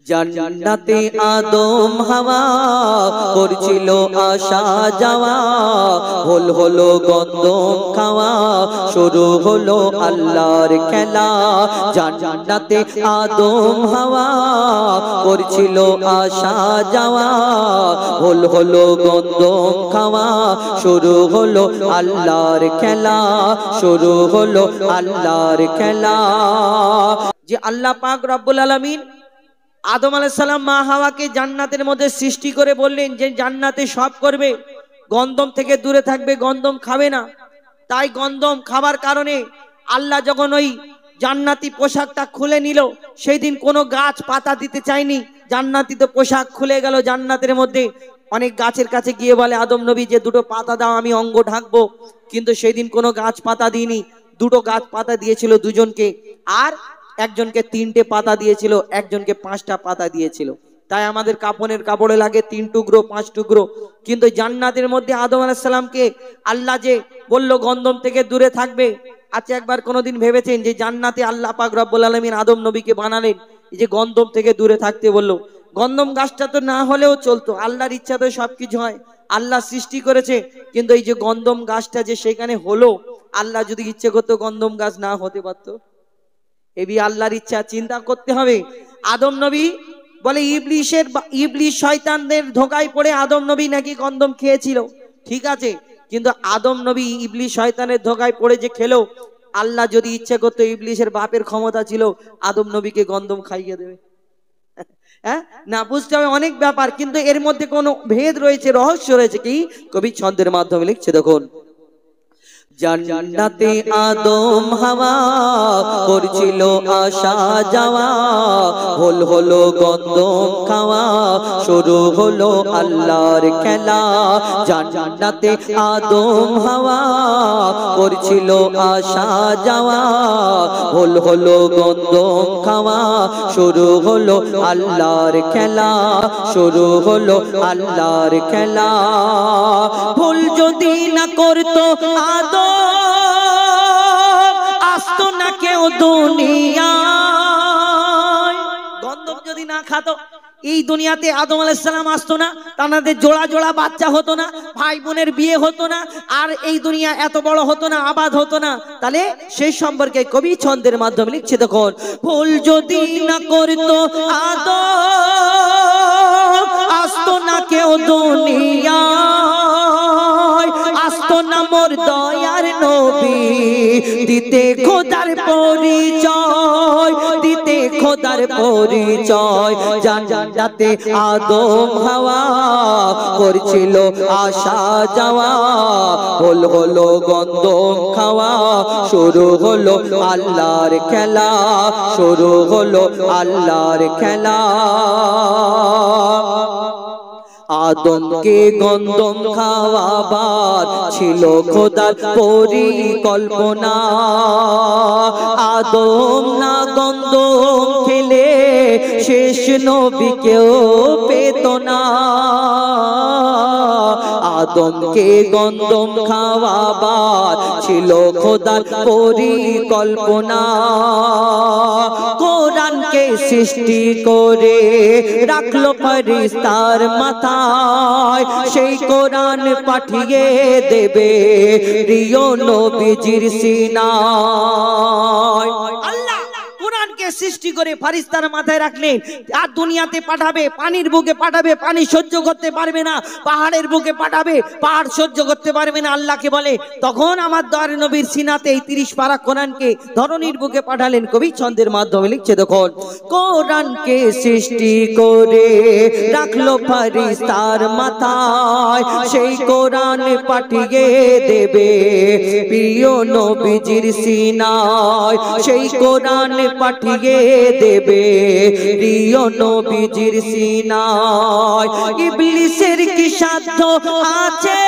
জান্নাতে আদম হাওয়া করছিল আসা যাওয়া, হল হলো গন্ধম খাওয়া, শুরু হলো আল্লাহর খেলা। জান্নাতে আদম হাওয়া করছিল আসা যাওয়া, হল হলো গন্ধম খাওয়া, শুরু হলো আল্লাহর খেলা, শুরু হলো আল্লাহর খেলা। যে আল্লাহ পাক রব্বুল আলামিন আদম আলাইহিস সালাম মা হাওয়াকে জান্নাতের মধ্যে সৃষ্টি করে বললেন যে জান্নাতে সব করবে, গন্ধম থেকে দূরে থাকবে, গন্ধম খাবে না। তাই গন্ধম খাবার কারণে আল্লাহ যখন ওই জান্নাতি পোশাকটা খুলে নিল, সেই দিন কোনো গাছ পাতা দিতে চায়নি, জান্নাতি তো পোশাক খুলে গেল জান্নাতের মধ্যে। অনেক গাছের কাছে গিয়ে বলে আদম নবী যে দুটো পাতা দাও, আমি অঙ্গ ঢাকবো, কিন্তু সেই দিন কোনো গাছ পাতা দিইনি। দুটো গাছ পাতা দিয়েছিল দুজনকে, আর একজনকে 3টে পাতা দিয়েছিল, একজনকে 5টা পাতা দিয়েছিল। তাই আমাদের কাপনের কাপড়ে লাগে 3 টুকরো 5 টুকরো, কিন্তু জান্নাতের মধ্যে আদম আলাইহিস সালামকে আল্লাহ যে বলল গন্ধম থেকে দূরে থাকবে। আচ্ছা, একবার কোনোদিন ভেবেছেন যে জান্নাতে আল্লাহ পাক রব্বুল আলামিন আদম নবীকে বানালেন, এই যে গন্ধম থেকে দূরে থাকতে বললো। গন্ধম গাছটা তো না হলেও চলতো, আল্লাহর ইচ্ছা তো সবকিছু হয়, আল্লাহ সৃষ্টি করেছে। কিন্তু এই যে গন্ধম গাছটা যে সেখানে হলো, আল্লাহ যদি ইচ্ছে করতো গন্ধম গাছ না হতে পারতো? এবি আল্লাহর ইচ্ছা, চিন্তা করতে হবে। আদম নবী বলে ইবলিশ শয়তানদের ধোঁকায় পড়ে আদম নবী নাকি গন্ধম খেয়েছিল, ঠিক আছে, কিন্তু আদম নবী ইবলিশ শয়তানের ধোঁকায় পড়ে যে খেলো, আল্লাহ যদি ইচ্ছে করতো, ইবলিশের বাপের ক্ষমতা ছিল আদম নবীকে গন্ধম খাইয়ে দেবে। হ্যাঁ না, বুঝতে হবে অনেক ব্যাপার, কিন্তু এর মধ্যে কোনো ভেদ রয়েছে, রহস্য রয়েছে। কি কবি ছন্দের মাধ্যমে লিখছে দেখুন। জান্নাতে আদম হাওয়া করছিল আসা যাওয়া, হল হলো গন্ধম খাওয়া, শুরু হলো আল্লাহর খেলা। জান্নাতে আদম হাওয়া করছিল আসা যাওয়া, হল হলো গন্ধম খাওয়া, শুরু হলো আল্লাহর খেলা, শুরু হলো আল্লাহর খেলা। ভুল যদি না করতো আদম, আসতো না কেউ দুনিয়ায়। গন্ধম যদি না খাতো, এই দুনিয়াতে আদম আলাইহিস সালাম আসতো না, তাদের জোড়া জোড়া বাচ্চা হতো না, ভাই বোনের বিয়ে হতো না, আর এই দুনিয়া এত বড় হতো না, আবাদ হতো না। তাহলে সেই সম্পর্কে কবি ছন্দের মাধ্যমে লিখছে দেখুন। ভুল যদি না করতো আদম, আসতো না কেউ দুনিয়ায়, আসতো না মোর দয়ার নবী, দিতে খোদার পরিচয়, দিতে খোদার পরিচয়। জান্নাতে আদম হাওয়া করছিল আসা যাওয়া, হল হলো গন্ধম খাওয়া, শুরু হলো আল্লাহর খেলা, শুরু হলো আল্লাহর খেলা। আদমকে গন্ধম খাওয়াবার ছিল খোদার পরিকল্পনা, আদম না গন্ধম খেলে শেষ নবীকেও পেত না। আদমকে গন্ধম খাওয়াবার ছিল খোদার পরিকল্পনা, কোরআনকে সৃষ্টি করে রাখলো ফেরেশতার মাথায়, সেই কোরআন পাঠিয়ে দেবে প্রিয় নবীজির সিনায়। আল্লাহ কোরআনকে সৃষ্টি করে ফেরেশতার মাথায় রাখলেন, আর দুনিয়াতে পাঠাবে, পানির বুকে পাঠাবে, পানি সহ্য করতে পারবে না, পাহাড়ের বুকে পাঠাবে, পাহাড় সহ্য করতে পারবে না। আল্লাহকে বলে তখন আমার দয়ার নবীর সিনাতে এই 30 পারা কোরআনকে ধরনীর বুকে পাঠালেন। কবি ছন্দের মাধ্যমে লিখছে দেখুন। কোরআনকে সৃষ্টি করে রাখলো ফেরেশতার মাথায়, সেই কোরআন পাঠিয়ে দেবে প্রিয় নবীজির সিনায়, সেই কোরআন পাঠিয়ে দেবে প্রিয় নবীজির সিনায়। ইবলিসের কি সাধ্য আছে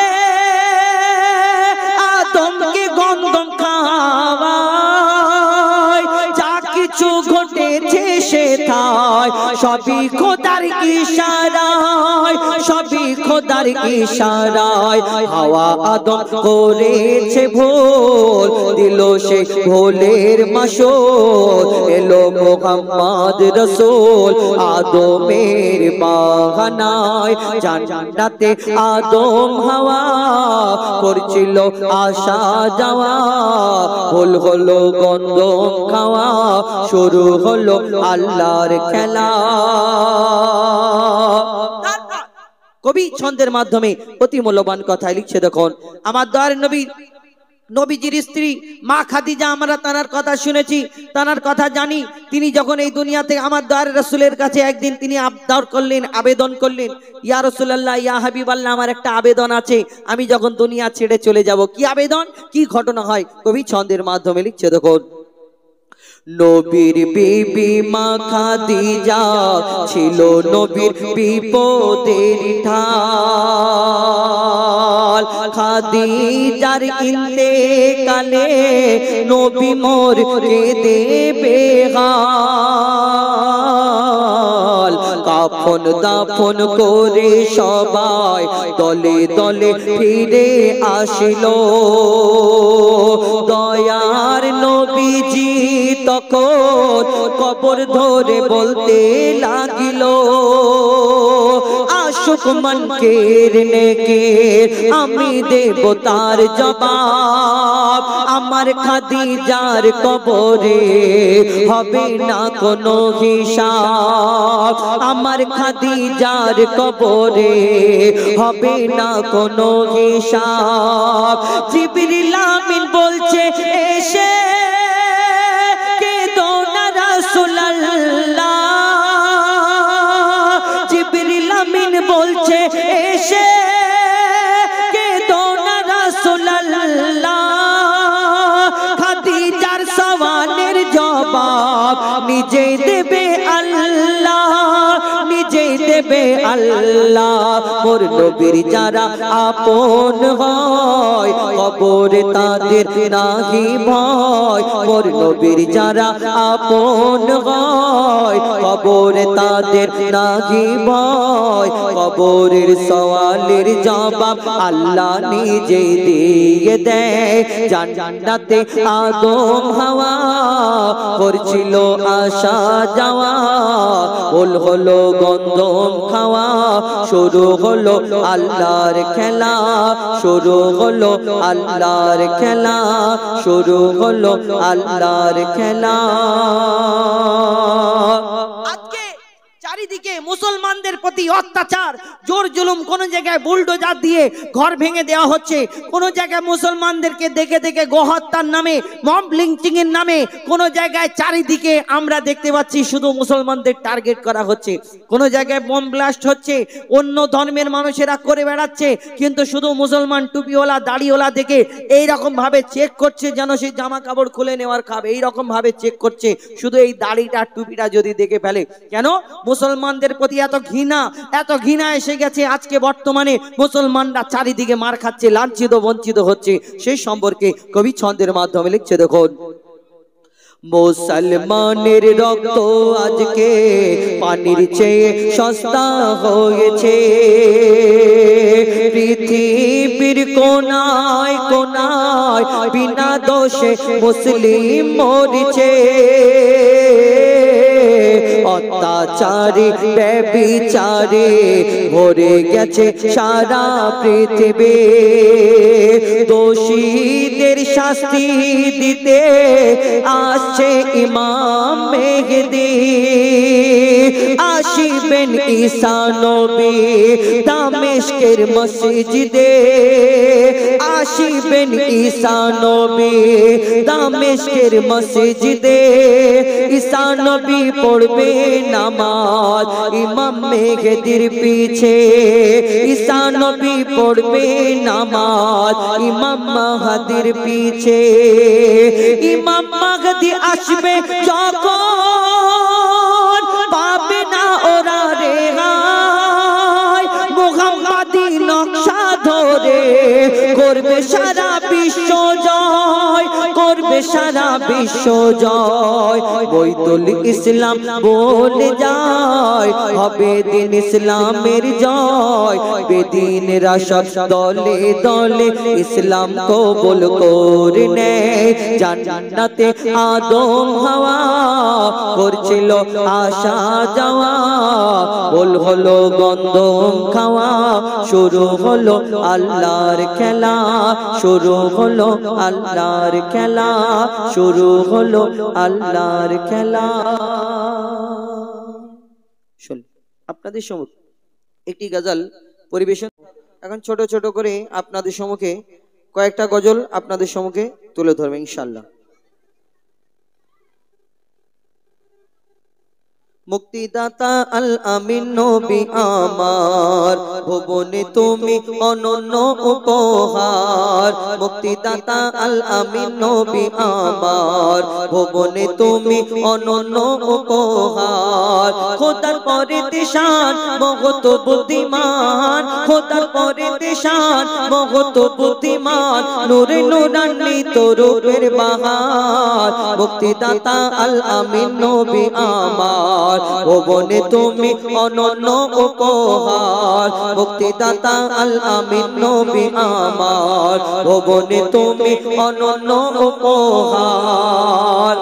আদমকে গন্ধম খাওয়ায়, যা কিছু ঘটেছে সে সেথায় সবই খোদার ইশারায় সবই খোদার ইশারায় হাওয়া আদম করেছে ভুল দিল সে ভুলের মাসুল এলো মুহাম্মদ রাসূল আদমের বাগানায় জান্নাতে আদম হাওয়া করছিল আসা যাওয়া ভুল হলো গন্ধম খাওয়া শুরু হলো আল্লাহর খেলা। কবি ছন্দের মাধ্যমে অতি মূল্যবান কথা লিখছে দেখুন আমার দয়ার নবী নবীজির স্ত্রী মা খাদিজা আমরা তার কথা শুনেছি তার কথা জানি তিনি যখন এই দুনিয়াতে আমার দয়ার রাসূলের কাছে একদিন তিনি আবদার করলেন আবেদন করলেন ইয়া রাসূলুল্লাহ ইয়া হাবিবাল্লাহ আমার একটা আবেদন আছে আমি যখন দুনিয়া ছেড়ে চলে যাব কি আবেদন কি ঘটনা হয় কবি ছন্দের মাধ্যমে লিখছে দেখুন নবীর বিবি মা খাদিজা ছিল নবীর বিপদের ঢাল খাদিজার ইন্তেকালে নবী মোর কেঁদে বেহাল কাফন দাফন করে সবাই দলে দলে ফিরে আসিল দয়ার নবীজি তখন কবর ধরে বলতে লাগিল আশুক মনকের নেকের আমি দেব তার জবাব আমার খাদিজার কবরে হবে না কোনো হিসাব আমার খাদিজার কবরে হবে না কোনো হিসাব জিবরিল আমিন বলছে এসে জিবরিল আমিন বলছে এসে কেঁদো না রাসূলুল্লাহ খাদিজার সওয়ালের জবাব নিজে দেবে আল্লাহ নিজে দেবে আল্লাহ মোর নবীর যারা আপন হয় কবরে তাদের নাহি ভয় মোর নবীর যারা আপন হয় কবরে তাদের নাহি ভয় কবরের সওয়ালের জবাব আল্লাহ নিজে দিয়ে দেয় জান্নাতে আদম হাওয়া করছিল আসা যাওয়া ভুল হলো গন্ধম খাওয়া শুরু হলো আল্লাহর খেলা শুরু হলো আল্লাহর খেলা শুরু হলো আল্লাহর খেলা। আজকে চারিদিকে মুসলমানদের প্রতি অত্যাচার জোর জুলুম কোন জায়গায় বুলডোজার দিয়ে ঘর ভেঙে দেওয়া হচ্ছে কোন জায়গায় মুসলমানদেরকে দেখে দেখে গোহত্যার নামে মব লিঞ্চিং এর নামে কোন জায়গায় চারিদিকে আমরা দেখতে পাচ্ছি শুধু মুসলমানদের টার্গেট করা হচ্ছে কোন জায়গায় বোম ব্লাস্ট হচ্ছে অন্য ধর্মের মানুষেরা করে বেড়াচ্ছে কিন্তু শুধু মুসলমান টুপিওয়ালা দাড়িওয়ালা দেখে এই রকম ভাবে চেক করছে যেন সেই জামা কাপড় খুলে নেওয়ার খাবে এই রকম ভাবে চেক করছে শুধু এই দাড়িটা টুপিটা যদি দেখে ফেলে কেন মুসলমানদের প্রতি এত ঘৃণা এসে গেছে আজকে বর্তমানে মুসলমানরা চারিদিকে মার খাচ্ছে লাঞ্ছিত বঞ্চিত হচ্ছে সেই সম্পর্কে কবি ছন্দের মাধ্যমে লিখছে দেখুন মুসলমানের রক্ত আজকে পানির চেয়ে সস্তা হয়েছে পৃথিবীর কোনায় কোনায় বিনা দোষে মুসলিম মরছে অত্যাচারে ব্যভিচারে ভরে গেছে সারা পৃথিবী দোষীদের শাস্তি দিতে আসছে ইমাম মেহেদী আসিবেন ঈসা নবী দামেস্কের মসজিদে আসিবেন ঈসা নবী দামেস্কের মসজিদে ঈসা নবী পড়বে নামাজ ইমাম মেহেদীর পিছে ঈসা নবী পড়বে নামাজ ইমাম মাহদীর পিছে ইমাম মাহদী আসবে যখন পাবে না ওরা রেহাই মুহাম্মাদি নকশা ধরে করবে সারা বিশ্ব জয় করবে সারা বিশ্ব জয় বৈতুল ইসলাম বলে যায় হবে দিন ইসলামের জয় বেদিনরা সব দলে দলে ইসলাম কবুল করে নেয় জান্নাতে আদম হাওয়া করছিল আসা যাওয়া বল হলো গন্ধম খাওয়া শুরু হলো আল্লাহর খেলা শুরু হলো আল্লাহর খেলা শুরু হলো আল্লাহর খেলা। আপনাদের সম্মুখে একটি গজল পরিবেশন এখন ছোট ছোট করে আপনাদের সম্মুখে কয়েকটা গজল আপনাদের সম্মুখে তুলে ধরবে ইনশাআল্লাহ। মুক্তিদাতা আল আমিন নবী আমার ভুবনে তুমি অনন্য উপহার মুক্তিদাতা আল আমিন নবী আমার ভুবনে তুমি অনন্য উপহার খোদার পরে শান মহত বুদ্ধিমান খোদার পরে শান মহত বুদ্ধিমান নূরে নূরান্বিত রূপের বাহার মুক্তিদাতা আল আমিন নবী আমার ভুবনে তুমি অনন্য উপহার মুক্তিদাতা আল আমিন নবী আমার ভুবনে তুমি অনন্য উপহার।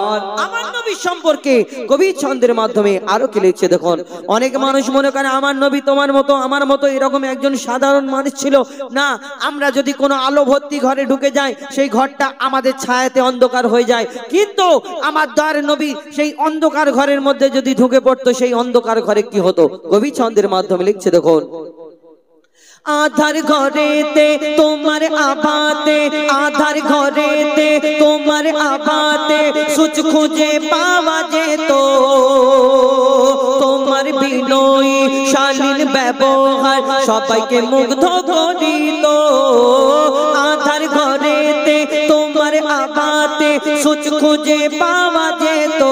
আমার নবী সম্পর্কে কবি ছন্দের মাধ্যমে আরো কি লিখছে দেখুন। অনেক মানুষ মনে করে আমার নবী তোমার মতো আমার মতো এরকম একজন সাধারণ মানুষ ছিল না। আমরা যদি কোনো আলো ভর্তি ঘরে ঢুকে যাই সেই ঘরটা আমাদের ছায়াতে অন্ধকার হয়ে যায়, কিন্তু আমার দয়ার নবী সেই অন্ধকার ঘরের মধ্যে যদি ঢুকে পড়তো সেই অন্ধকার ঘরে কি হতো কবি ছন্দের মাধ্যমে লিখছে দেখুন। আধার ঘরেতে তোমার আভাতে আধার ঘরেতে তোমার আভাতে সুচ খুঁজে পাওয়া যেত তোমার বিনয়ী শালীন ব্যবহার সবাইকে মুগ্ধ করিত আধার ঘরেতে তোমার আভাতে সুচ খুঁজে পাওয়া যেত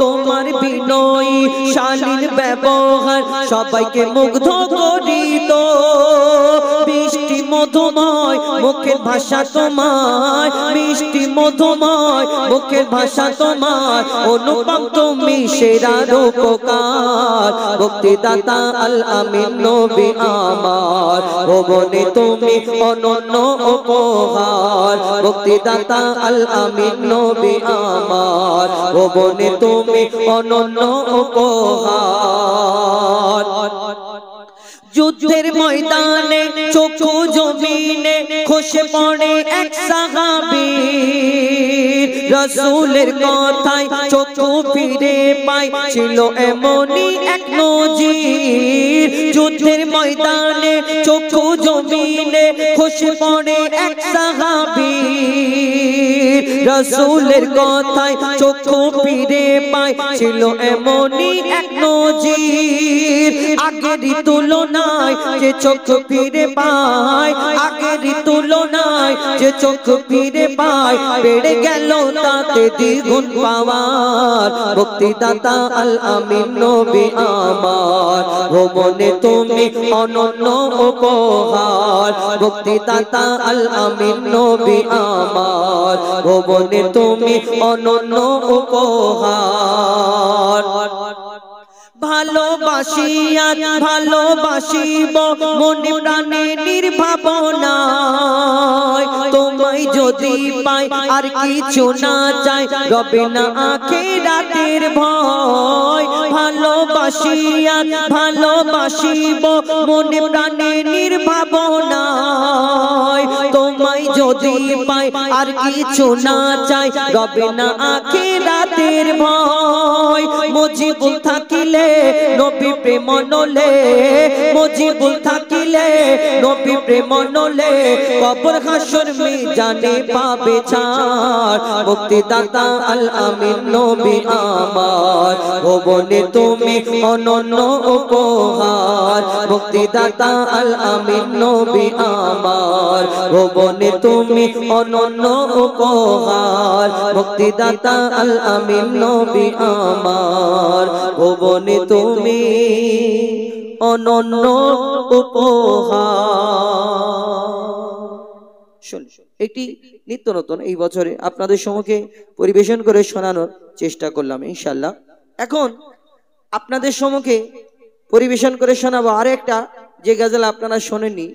তোমার বিনয়ী শালীন ব্যবহার সবাইকে মুগ্ধ করিত বৃষ্টি মধুময় মুখের ভাষা তোমার মিষ্টি মধুময় মুখের ভাষা তোমার অনুপম তুমি সেরা রূপকার মুক্তিদাতা আল আমিন নবী আমার ভুবনে তুমি অনন্য উপহার মুক্তিদাতা আল আমিন নবী আমার ভুবনে তুমি অনন্য উপহার। যুদ্ধের ময়দানে চক্ষু জমিনে খসে পড়ে এক সাহাবী রাসূলের কথায় চক্ষু ফিরে পায় ছিল এমনই এক নজির যুদ্ধের ময়দানে চক্ষু জমিনে খসে পড়ে এক সাহাবী রাসূলের কথায় চক্ষু ফিরে পায় ছিল এমনই এক নজির আগেরই তুলনায় যে চক্ষু ফিরে পায় আগেরই তুলনায় যে চক্ষু ফিরে পায় বেড়ে গেল তাতে দ্বিগুণ পাওয়ার মুক্তিদাতা আল আমিন নবী আমার ভুবনে তুমি অনন্য উপহার মুক্তিদাতা আল আমিন নবী আমার ভুবনে তুমি অনন্য উপহার। ভালোবাসিয়া ভালোবাসিব মনে প্রাণে নির্ভাবনায় তোমায় যদি পাই আর কিছু না চাই রবে না আখিরাতের ভয় ভালোবাসিয়া ভালোবাসিব মনে প্রাণে নির্ভাবনায় তোমায় যদি পাই আর কিছু না চাই রবে না আখিরাতের ভয় মুজিবুল থাকিলে নবী প্রেম নলে মুজিবুল থাকিলে নবী প্রেম নলে কবর হাসর মিজানে পাবে ছাড় মুক্তিদাতা আল আমিন নবী আমার ভুবনে তুমি অনন্য উপহার মুক্তিদাতা আল আমিন নবী আমার ভুবনে তুমি অনন্য উপহার মুক্তিদাতা আল আমিন নবী আমার ভুবনে তুমি অনন্য উপহার। একটি নিত্য নতুন এই বছরে আপনাদের সম্মুখে পরিবেশন করে শোনানোর চেষ্টা করলাম ইনশাআল্লাহ। এখন আপনাদের সম্মুখে পরিবেশন করে শোনাবো আরো একটা যে গজল আপনারা শোনেননি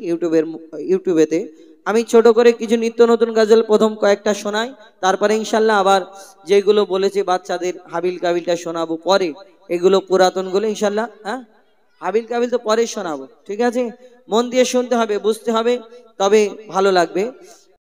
ইউটিউবেতে। আমি ছোট করে কিছু নিত্য নতুন গজল প্রথম কয়েকটা শোনাই, তারপরে ইনশাআল্লাহ আবার যেগুলো বলেছে বাচ্চাদের হাবিল কাবিলটা শোনাবো পরে, এগুলো পুরাতনগুলো ইনশাআল্লাহ। হ্যাঁ, হাবিল কাবিল তো পরে শোনাবো, ঠিক আছে? মন দিয়ে শুনতে হবে, বুঝতে হবে, তবে ভালো লাগবে।